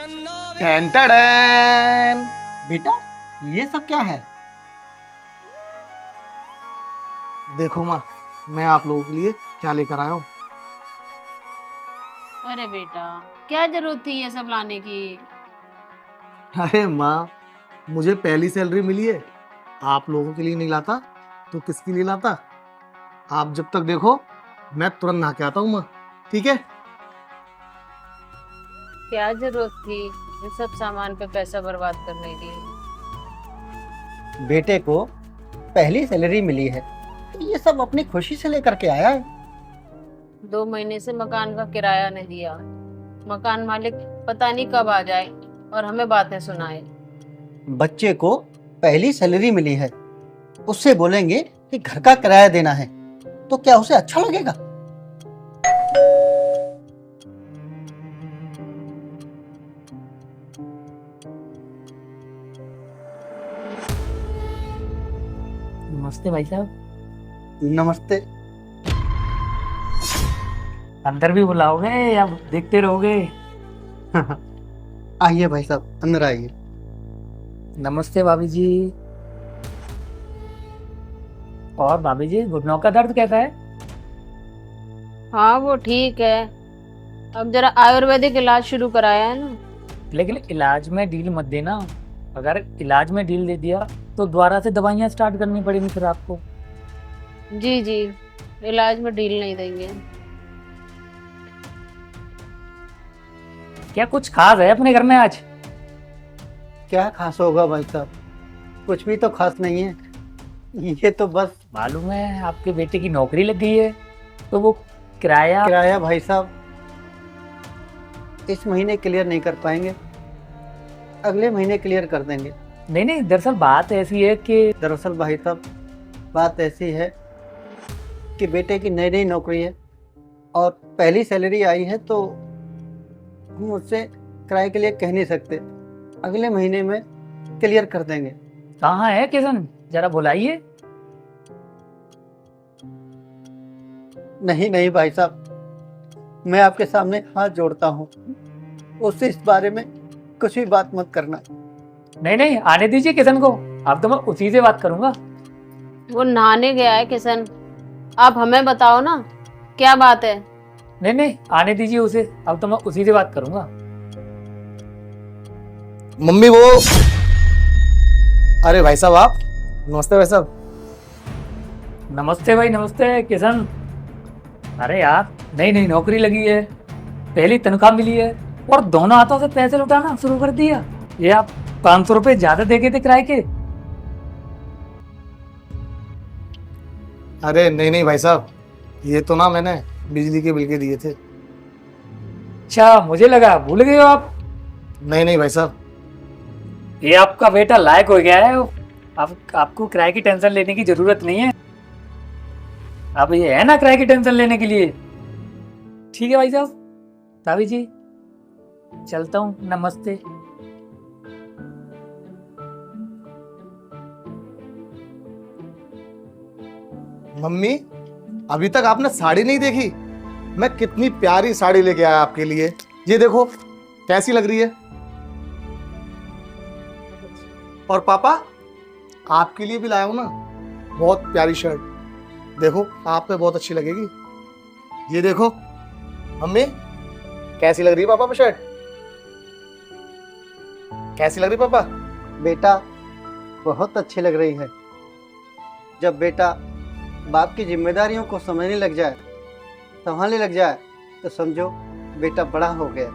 Tan tan. बेटा ये सब क्या है? देखो माँ, मैं आप लोगों के लिए क्या लेकर आया हूँ। अरे बेटा, क्या जरूरत थी ये सब लाने की? अरे माँ, मुझे पहली सैलरी मिली है, आप लोगों के लिए नहीं लाता तो किसके लिए लाता। आप जब तक देखो मैं तुरंत नहा के आता हूँ माँ, ठीक है। क्या जरूरत थी इन सब सामान पे पैसा बर्बाद करने की? बेटे को पहली सैलरी मिली है तो ये सब अपनी खुशी से लेकर के आया है। 2 महीने से मकान का किराया नहीं दिया। मकान मालिक पता नहीं कब आ जाए और हमें बातें सुनाए। बच्चे को पहली सैलरी मिली है, उससे बोलेंगे कि घर का किराया देना है तो क्या उसे अच्छा लगेगा? नमस्ते भाई साहब। नमस्ते। अंदर भी बुलाओगे या देखते रहोगे? आइए भाई साहब, अंदर आइए। नमस्ते भाभी जी। और भाभी जी, घुटनों का दर्द कैसा है? हाँ वो ठीक है, अब जरा आयुर्वेदिक इलाज शुरू कराया है ना। लेकिन इलाज में ढील मत देना। अगर इलाज में ढील दे दिया तो दोबारा से दवाइयाँ स्टार्ट करनी पड़ेगी फिर आपको। जी जी, इलाज में ढील नहीं देंगे। क्या कुछ खास है अपने घर में आज? क्या खास होगा भाई साहब, कुछ भी तो खास नहीं है। ये तो बस मालूम है आपके बेटे की नौकरी लग गई है तो वो किराया। किराया भाई साहब इस महीने क्लियर नहीं कर पाएंगे, अगले महीने क्लियर कर देंगे। नहीं नहीं, दरअसल बात ऐसी है कि दरअसल भाई साहब बात ऐसी है कि बेटे की नई नई नौकरी है और पहली सैलरी आई है तो हम उससे किराए के लिए कह नहीं सकते, अगले महीने में क्लियर कर देंगे। कहाँ है किशन, जरा बुलाइए। नहीं नहीं भाई साहब, मैं आपके सामने हाथ जोड़ता हूँ, उससे इस बारे में कुछ भी बात मत करना। नहीं नहीं, आने दीजिए किशन को, अब तो मैं उसी से बात करूंगा। वो नहाने गया है किशन, आप हमें बताओ ना क्या बात है। नहीं नहीं, आने दीजिए उसे, अब तो मैं उसी से बात करूंगा। मम्मी वो, अरे भाई साहब आप, नमस्ते भाई साहब। नमस्ते भाई, नमस्ते किशन। अरे यार, नई नई नौकरी लगी है, पहली तनख्वाह मिली है और दोनों हाथों से पैसे लुटाना शुरू कर दिया। ये आप 500 रुपए ज्यादा दे के थे किराए के। अरे नहीं नहीं भाई साहब, ये तो ना मैंने बिजली के बिल के दिए थे। अच्छा, मुझे लगा भूल गए हो आप। नहीं नहीं भाई साहब। ये आपका बेटा लायक हो गया है, अब आपको किराए की टेंशन लेने की जरूरत नहीं है। अब ये है ना किराए की टेंशन लेने के लिए। ठीक है भाई साहब, भाभी जी चलता हूँ, नमस्ते। मम्मी, अभी तक आपने साड़ी नहीं देखी? मैं कितनी प्यारी साड़ी लेके आया आपके लिए, ये देखो कैसी लग रही है। और पापा, आपके लिए भी लाया हूं ना, बहुत प्यारी शर्ट, देखो आप पे बहुत अच्छी लगेगी। ये देखो मम्मी, कैसी लग रही है पापा पे शर्ट? कैसी लग रही पापा? बेटा बहुत अच्छी लग रही है। जब बेटा बाप की जिम्मेदारियों को समझने लग जाए, संभालने लग जाए तो समझो बेटा बड़ा हो गया।